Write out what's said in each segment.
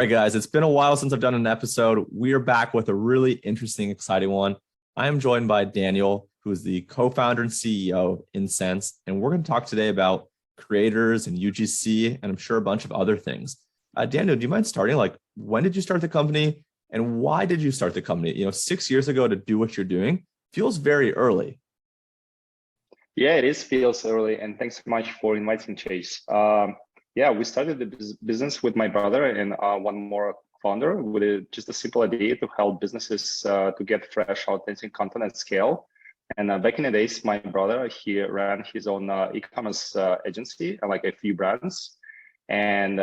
All right, guys, it's been a while since I've done an episode. We are back with a really interesting, exciting one. I am joined by Danil, who is the co-founder and CEO of Insense, and we're going to talk today about creators and UGC, and I'm sure a bunch of other things. Danil, do you mind starting? Like, when did you start the company, and why did you start the company? 6 years ago to do what you're doing feels very early. Yeah, it is feels early, and thanks so much for inviting Chase. We started the business with my brother and one more founder with just a simple idea to help businesses to get fresh, authentic content at scale. And back in the days, my brother, he ran his own e-commerce agency and like a few brands. And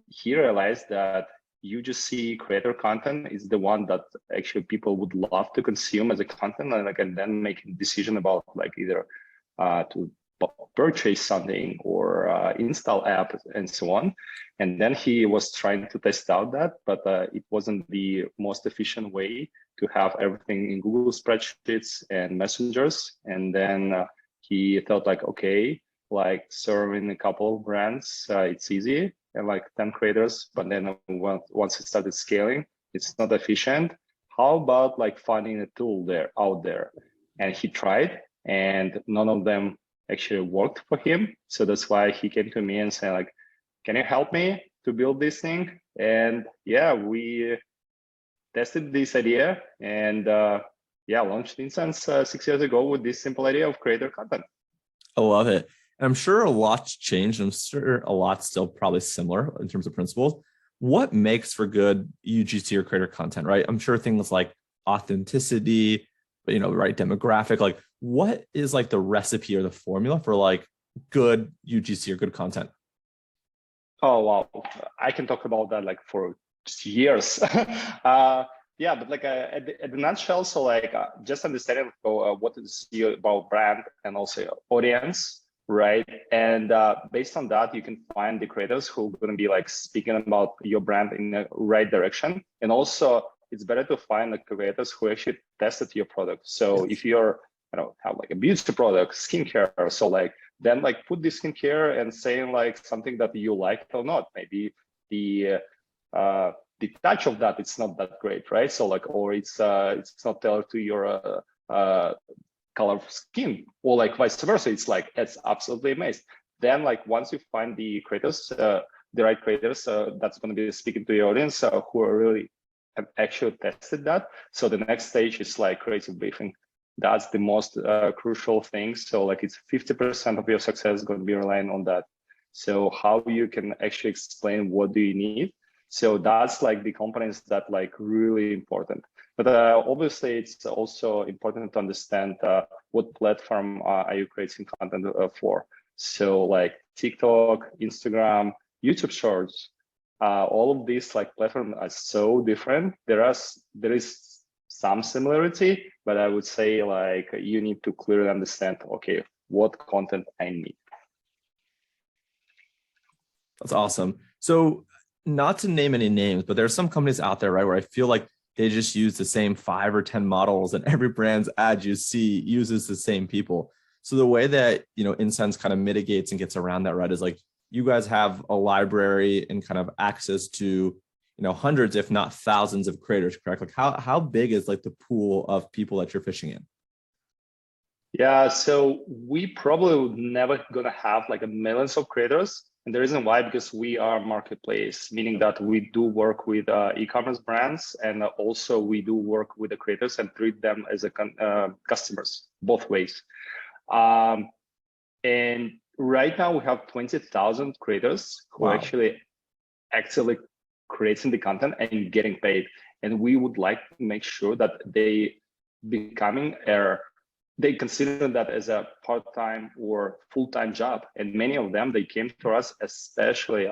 he realized that UGC creator content is the one that actually people would love to consume as a content, and then make a decision about like either to purchase something or install app and so on. And then he was trying to test out that, but it wasn't the most efficient way to have everything in Google spreadsheets and messengers. And then he thought like, okay, like serving a couple of brands, it's easy and like 10 creators, but then once it started scaling, it's not efficient. How about like finding a tool out there? And he tried, and none of them actually worked for him. So that's why he came to me and said like, can you help me to build this thing? And yeah, we tested this idea and launched Insense 6 years ago with this simple idea of creator content. I love it. And I'm sure a lot's changed. I'm sure a lot's still probably similar in terms of principles. What makes for good UGC or creator content, right? I'm sure things like authenticity, right demographic, like what is like the recipe or the formula for like good UGC or good content? Oh, wow. I can talk about that like for years. But like at the nutshell, so like just understanding what is about brand and also audience, right? And based on that, you can find the creators who are going to be like speaking about your brand in the right direction. And also it's better to find the creators who actually tested your product. So if you're, have like a beauty product, skincare, so like then like put the skincare and saying like something that you like or not. Maybe the touch of that it's not that great, right? So like, or it's not tailored to your color of skin, or like vice versa. It's like it's absolutely amazing. Then like once you find the creators, the right creators, that's going to be speaking to your audience who are really have actually tested that. So the next stage is like creative briefing. That's the most crucial thing. So like it's 50% of your success is going to be relying on that. So how you can actually explain what do you need. So that's like the components that like really important. But obviously it's also important to understand what platform are you creating content for. So like TikTok, Instagram, YouTube Shorts, all of these like platforms are so different. There is some similarity, but I would say like you need to clearly understand, okay, what content I need. That's awesome. So not to name any names, but there's some companies out there, right, where I feel like they just use the same 5 or 10 models and every brand's ad you see uses the same people. So the way that, Insense kind of mitigates and gets around that, right, is like you guys have a library and kind of access to, hundreds, if not thousands of creators, correct? Like how big is like the pool of people that you're fishing in? Yeah, so we probably never gonna have like a millions of creators. And the reason why, because we are marketplace, meaning that we do work with e-commerce brands, and also we do work with the creators and treat them as a customers, both ways. And right now we have 20,000 creators who actually actively creating the content and getting paid. And we would like to make sure that they consider that as a part-time or full-time job. And many of them, they came to us, especially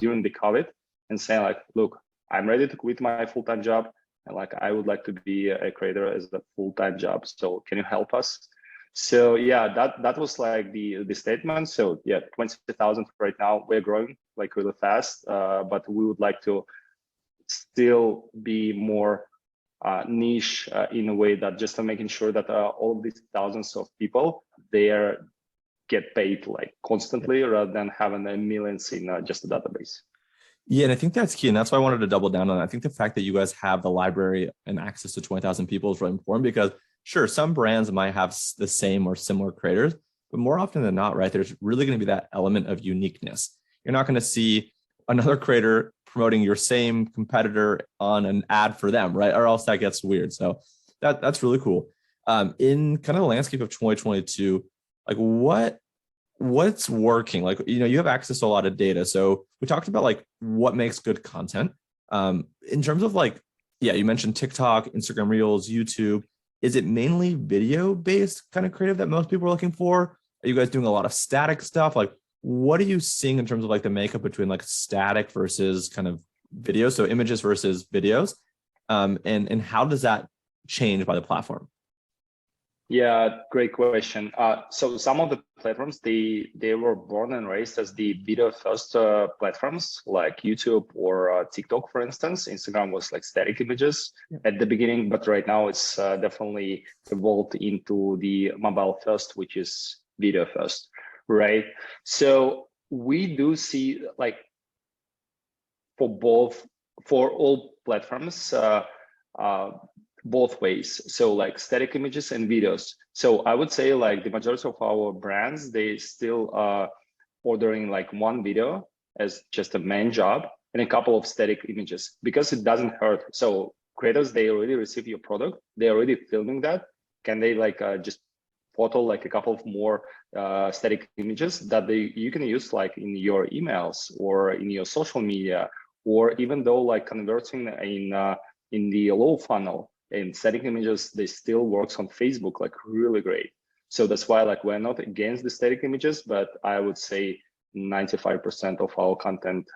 during the COVID, and saying like, look, I'm ready to quit my full-time job. And like, I would like to be a creator as a full-time job. So can you help us? So yeah, that was like the statement. So yeah, 20,000 right now. We're growing like really fast, but we would like to still be more niche in a way that just making sure that all of these thousands of people get paid like constantly rather than having millions in just a database. Yeah, and I think that's key. And that's why I wanted to double down on that. I think the fact that you guys have the library and access to 20,000 people is really important because sure, some brands might have the same or similar creators, but more often than not, right, there's really going to be that element of uniqueness. You're not going to see another creator promoting your same competitor on an ad for them, right? Or else that gets weird. So that's really cool. In kind of the landscape of 2022, like what's working? Like, you have access to a lot of data. So we talked about like what makes good content. In terms of like, yeah, you mentioned TikTok, Instagram Reels, YouTube. Is it mainly video based kind of creative that most people are looking for? Are you guys doing a lot of static stuff? Like, what are you seeing in terms of like the makeup between like static versus kind of video? So images versus videos. And how does that change by the platform? Yeah, great question. So some of the platforms, they were born and raised as the video first platforms like YouTube or TikTok, for instance. Instagram was like static images at the beginning, but right now it's definitely evolved into the mobile first, which is video first, right? So we do see like for all platforms, both ways. So like static images and videos. So I would say like the majority of our brands, they still ordering like one video as just a main job and a couple of static images because it doesn't hurt. So creators, they already receive your product. They're already filming that. Can they like just photo like a couple of more static images that you can use like in your emails or in your social media, or even though like converting in the low funnel and static images, they still works on Facebook like really great. So that's why like we're not against the static images, but I would say 95% of our content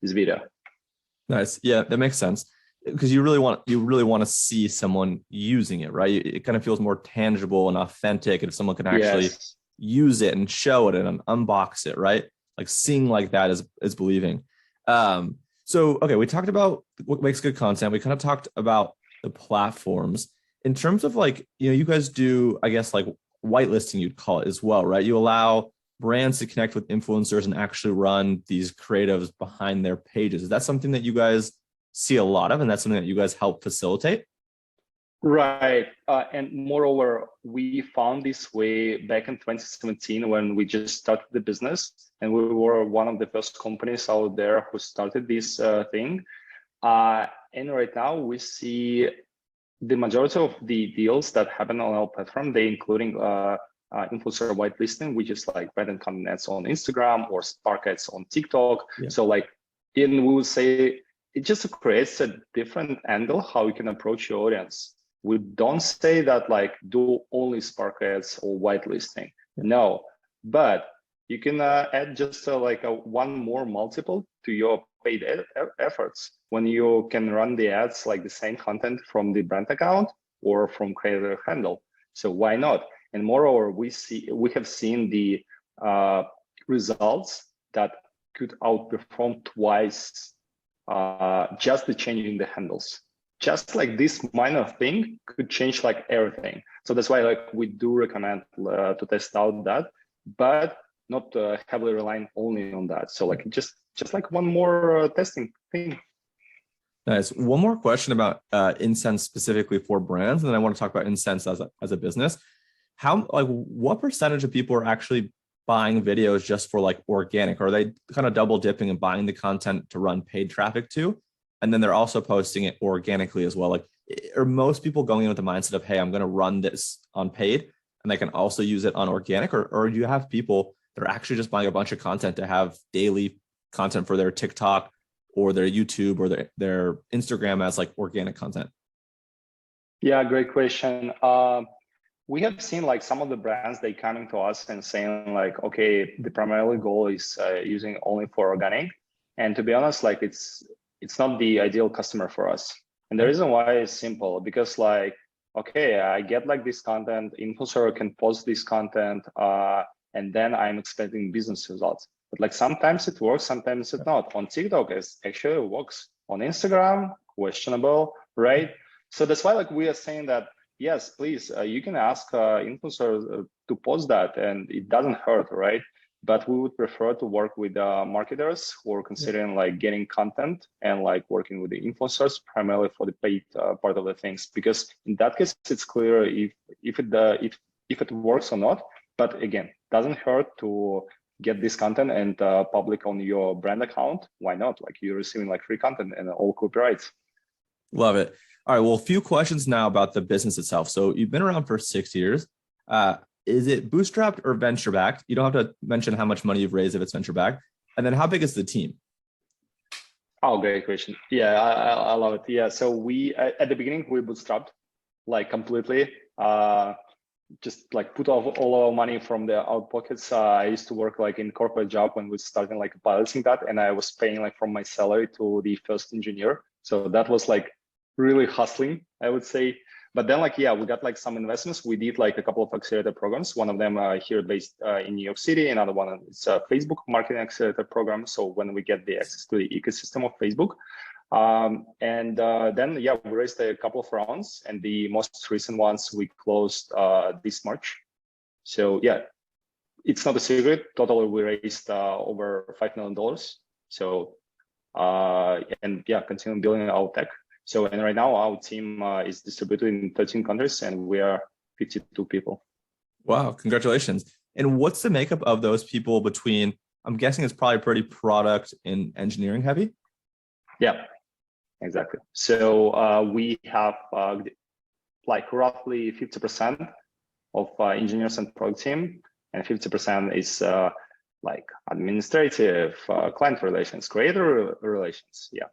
is video. Nice. Yeah, that makes sense. Because you really want to see someone using it, right? It kind of feels more tangible and authentic. And if someone can actually use it and show it and unbox it, right? Like seeing like that is believing. So, okay, we talked about what makes good content. We kind of talked about the platforms. In terms of like, you guys do, I guess, like whitelisting, you'd call it as well, right? You allow brands to connect with influencers and actually run these creatives behind their pages. Is that something that you guys see a lot of, and that's something that you guys help facilitate? Right. And moreover, we found this way back in 2017 when we just started the business, and we were one of the first companies out there who started this thing. And right now we see the majority of the deals that happen on our platform, they including influencer whitelisting, which is like branded content ads on Instagram or Spark ads on TikTok. Yeah. So like, we would say it just creates a different angle how you can approach your audience. We don't say that like do only Spark ads or whitelisting. Yeah. No, but you can add just like one more multiple to your paid efforts when you can run the ads like the same content from the brand account or from creator handle. So why not? And moreover, we have seen the results that could outperform twice just the changing the handles. Just like this minor thing could change like everything. So that's why like we do recommend to test out that, but not heavily relying only on that. So like just like one more testing thing. Nice. One more question about Insense specifically for brands, and then I want to talk about Insense as a business. What percentage of people are actually buying videos just for like organic? Or are they kind of double dipping and buying the content to run paid traffic to? And then they're also posting it organically as well. Like, are most people going in with the mindset of, hey, I'm going to run this on paid and I can also use it on organic? Or do you have people that are actually just buying a bunch of content to have daily content for their TikTok or their YouTube or their Instagram as like organic content? Yeah, great question. We have seen like some of the brands, they coming to us and saying like, okay, the primary goal is using only for organic. And to be honest, like it's not the ideal customer for us. And the reason why is simple, because like, okay, I get like this content, influencer can post this content, and then I'm expecting business results. But like sometimes it works, sometimes it not. On TikTok, it actually works. On Instagram, questionable, right? So that's why like we are saying that, yes, please, you can ask influencers to post that and it doesn't hurt, right? but we would prefer to work with marketers who are considering like getting content and like working with the influencers primarily for the paid part of the things, because in that case it's clear if it works or not. But again, doesn't hurt to get this content and public on your brand account. Why not? Like you're receiving like free content and all copyrights. Love it. All right. Well, a few questions now about the business itself. So you've been around for 6 years. Is it bootstrapped or venture backed? You don't have to mention how much money you've raised if it's venture backed. And then how big is the team? Oh, great question. Yeah, I love it. Yeah. So we, at the beginning, we bootstrapped like completely. Just like put all our money from our pockets. I used to work like in corporate job when we started like piloting that, and I was paying like from my salary to the first engineer. So that was like really hustling, I would say. But then like, yeah, we got like some investments. We did like a couple of accelerator programs. One of them here based in New York City. Another one is a Facebook marketing accelerator program. So when we get the access to the ecosystem of Facebook. Then, yeah, we raised a couple of rounds, and the most recent ones we closed this March. So yeah, it's not a secret. Totally, we raised over $5 million. So, and yeah, continue building our tech. So, and right now our team is distributed in 13 countries, and we are 52 people. Wow, congratulations. And what's the makeup of those people between, I'm guessing it's probably pretty product and engineering heavy? Yeah, exactly. So we have like roughly 50% of engineers and product team, and 50% is like administrative, client relations, creator relations. Yeah.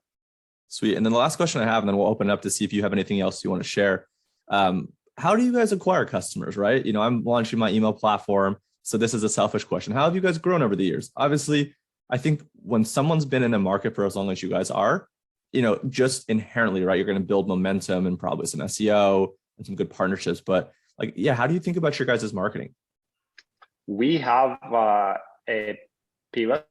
Sweet. And then the last question I have, and then we'll open it up to see if you have anything else you want to share. How do you guys acquire customers, right? You know, I'm launching my email platform. So this is a selfish question. How have you guys grown over the years? Obviously, I think when someone's been in a market for as long as you guys are, you know, just inherently, right, you're going to build momentum and probably some SEO and some good partnerships. But like, yeah, how do you think about your guys' marketing? We have a pivot.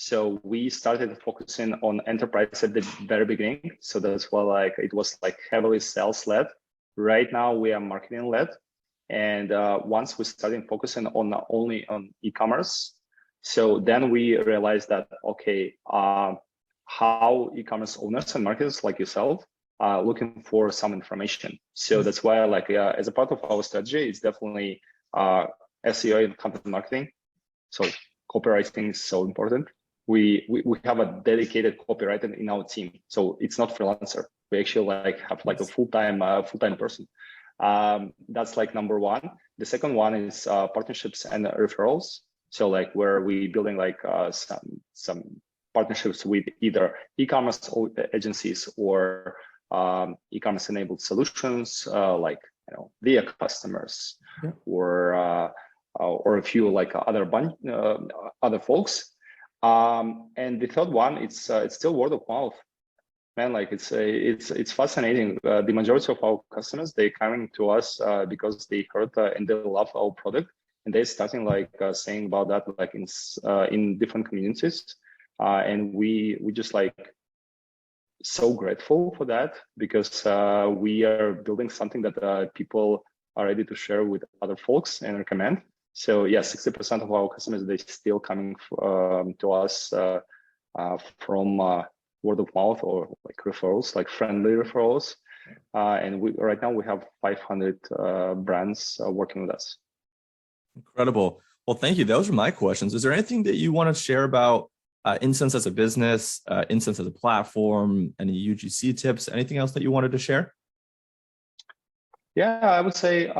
So we started focusing on enterprise at the very beginning. So that's why like it was like heavily sales led. Right now we are marketing led. And once we started focusing on only on e-commerce, so then we realized that, okay, how e-commerce owners and marketers like yourself are looking for some information. So that's why like as a part of our strategy, it's definitely SEO and content marketing. So copywriting is so important. We have a dedicated copywriter in our team. So it's not freelancer. We actually like have like a full-time person. That's like number one. The second one is partnerships and referrals. So like where we building like some partnerships with either e-commerce agencies or e-commerce enabled solutions, like via customers, yeah, or a few like other folks. And the third one, it's still word of mouth. Man, like it's fascinating. The majority of our customers, they coming to us because they heard and they love our product, and they're starting like saying about that like in different communities, and we just like so grateful for that, because we are building something that people are ready to share with other folks and recommend. So yeah, 60% of our customers, they still coming to us from word of mouth or like referrals, like friendly referrals. And right now we have 500 brands working with us. Incredible. Well, thank you. Those are my questions. Is there anything that you want to share about Insense as a business, Insense as a platform, any UGC tips, anything else that you wanted to share? Yeah, I would say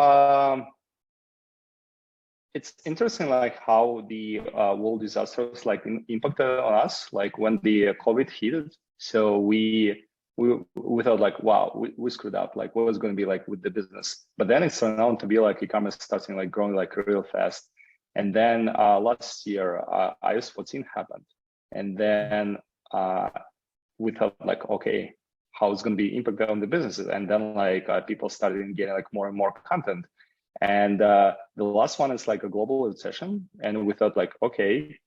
it's interesting like how the world disasters like impacted on us, like when the COVID hit. So we thought like, wow, we screwed up, like what was going to be like with the business. But then it's turned out to be like e-commerce starting like growing like real fast. And then last year iOS 14 happened, and then we thought like, okay, how it's going to be impacted on the businesses. And then like people started getting like more and more content. And the last one is like a global recession. And we thought like, okay,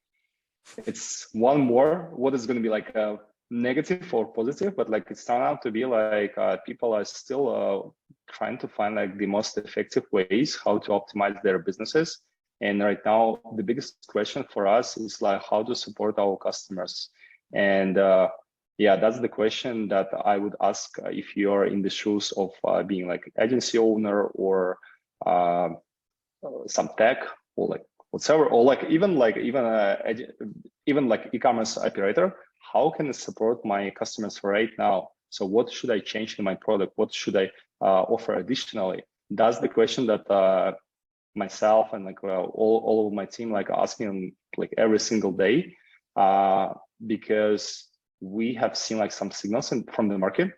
it's one more, what is going to be like a negative or positive, but like it's turned out to be like people are still trying to find like the most effective ways how to optimize their businesses. And right now, the biggest question for us is like how to support our customers. And yeah, that's the question that I would ask if you're in the shoes of being like agency owner or some tech or like whatever, or like even like e-commerce operator. How can I support my customers right now? So what should I change in my product? What should I offer additionally? That's the question that myself and like all of my team like asking like every single day, because we have seen like some signals from the market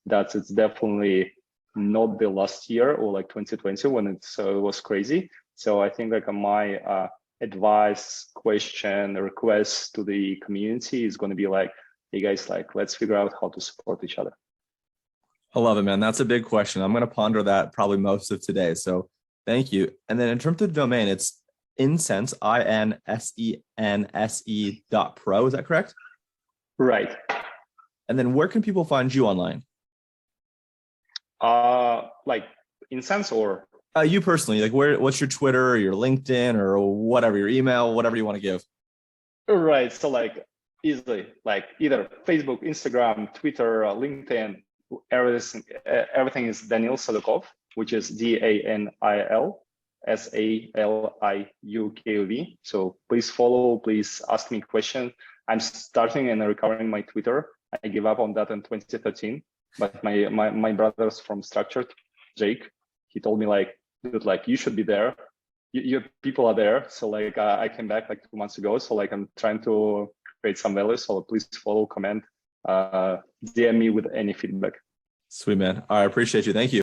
that it's definitely not the last year or like 2020 when it was crazy. So I think like my advice, question, request to the community is going to be like, hey guys, like let's figure out how to support each other. I love it, man. That's a big question. I'm going to ponder that probably most of today. So thank you. And then in terms of the domain, it's Insense, INSENSE.pro. Is that correct? Right. And then where can people find you online? Like Insense or? You personally, like what's your Twitter or your LinkedIn or whatever, your email, whatever you want to give. Right. So like easily, like either Facebook, Instagram, Twitter, LinkedIn, everything is Danil Sadukov, which is DANIL SALIUKOV. So please follow, please ask me questions. I'm starting and recovering my Twitter. I gave up on that in 2013, but my brothers from Structured, Jake, he told me like, dude, like you should be there. Your people are there. So like I came back like 2 months ago. So like I'm trying to create some value. So please follow, comment, DM me with any feedback. Sweet, man. I appreciate you. Thank you.